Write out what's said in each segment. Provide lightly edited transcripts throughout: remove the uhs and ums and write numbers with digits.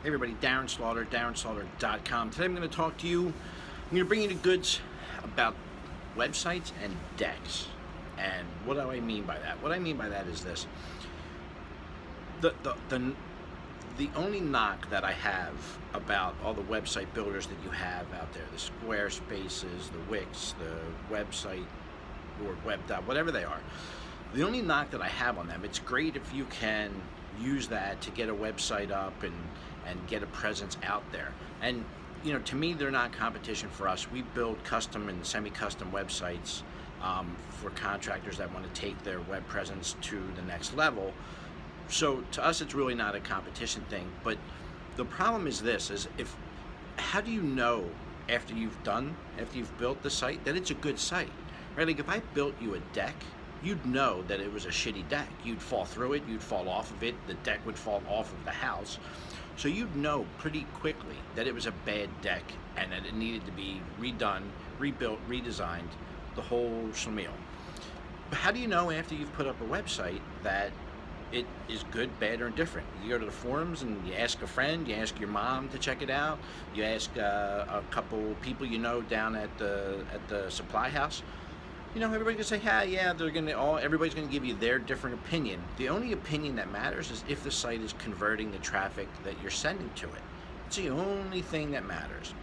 Hey everybody, Darren Slaughter, darrenslaughter.com. Today I'm going to talk to you, I'm going to bring you the goods about websites and decks. And what do I mean by that? What I mean by that is this. The only knock that I have about all the website builders that you have out there, the Squarespaces, the Wix, the website, or web. Whatever they are, the only knock that I have on them, it's great if you can use that to get a website up and get a presence out there. And to me, they're not competition for us. We build custom and semi-custom websites for contractors that want to take their web presence to the next level. So to us, it's really not a competition thing. But the problem is this: how do you know after you've built the site that it's a good site? Right? Like if I built you a deck, you'd know that it was a shitty deck. You'd fall through it, you'd fall off of it, the deck would fall off of the house. So you'd know pretty quickly that it was a bad deck and that it needed to be redone, rebuilt, redesigned, the whole schlemiel. But how do you know after you've put up a website that it is good, bad, or indifferent? You go to the forums and you ask a friend, you ask your mom to check it out, you ask a couple people you know down at the supply house. Everybody can say, yeah, everybody's gonna give you their different opinion. The only opinion that matters is if the site is converting the traffic that you're sending to it. It's the only thing that matters.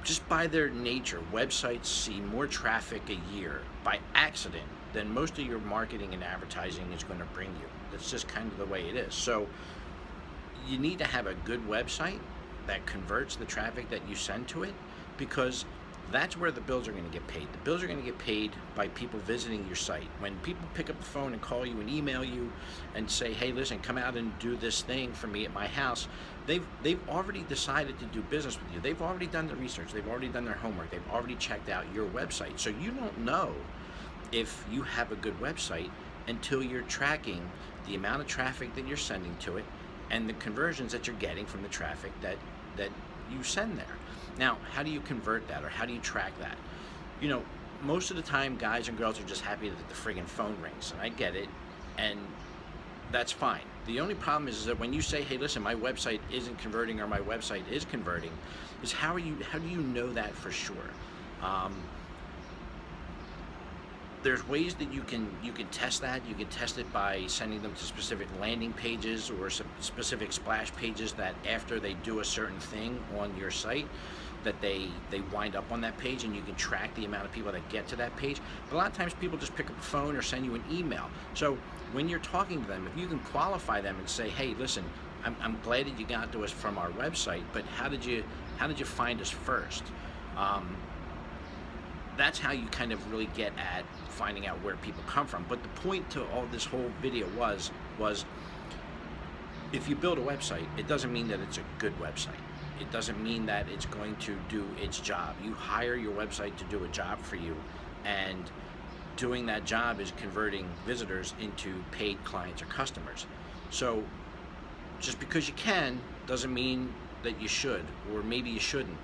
Just by their nature, websites see more traffic a year by accident than most of your marketing and advertising is going to bring you. That's just kind of the way it is. So you need to have a good website that converts the traffic that you send to it, because that's where the bills are going to get paid. The bills are going to get paid by people visiting your site. When people pick up the phone and call you and email you and say, hey, listen, come out and do this thing for me at my house, they've already decided to do business with you. They've already done the research. They've already done their homework. They've already checked out your website. So you don't know if you have a good website until you're tracking the amount of traffic that you're sending to it and the conversions that you're getting from the traffic that you send there. Now, how do you convert that, or how do you track that? Most of the time, guys and girls are just happy that the friggin' phone rings, and I get it, and that's fine. The only problem is that when you say, hey, listen, my website isn't converting or my website is converting, is how do you know that for sure? There's ways that you can test that. You can test it by sending them to specific landing pages or specific splash pages that after they do a certain thing on your site, that they wind up on that page, and you can track the amount of people that get to that page. But a lot of times people just pick up a phone or send you an email. So when you're talking to them, if you can qualify them and say, hey, listen, I'm glad that you got to us from our website, but how did you find us first? That's how you kind of really get at finding out where people come from. But the point to all this whole video was if you build a website, it doesn't mean that it's a good website. It doesn't mean that it's going to do its job. You hire your website to do a job for you, and doing that job is converting visitors into paid clients or customers. So just because you can doesn't mean that you should, or maybe you shouldn't.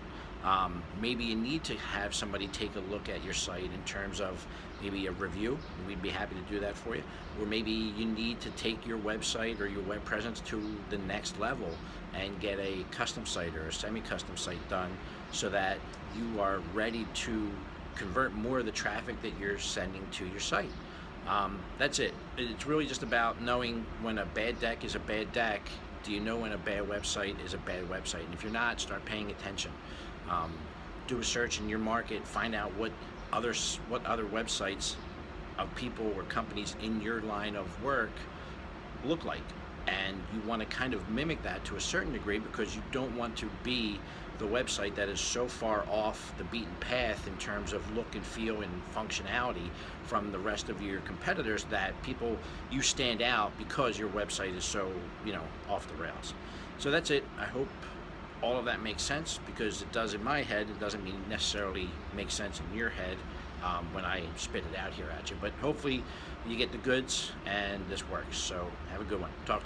Maybe you need to have somebody take a look at your site in terms of maybe a review. We'd be happy to do that for you. Or maybe you need to take your website or your web presence to the next level and get a custom site or a semi-custom site done so that you are ready to convert more of the traffic that you're sending to your site. That's it. It's really just about knowing when a bad deck is a bad deck. Do you know when a bad website is a bad website? And if you're not, start paying attention. Do a search in your market, find out what other websites of people or companies in your line of work look like, and you want to kind of mimic that to a certain degree, because you don't want to be the website that is so far off the beaten path in terms of look and feel and functionality from the rest of your competitors that you stand out because your website is so off the rails. So that's it. I hope all of that makes sense, because it does in my head. It doesn't necessarily make sense in your head when I spit it out here at you. But hopefully you get the goods and this works. So have a good one. Talk to you.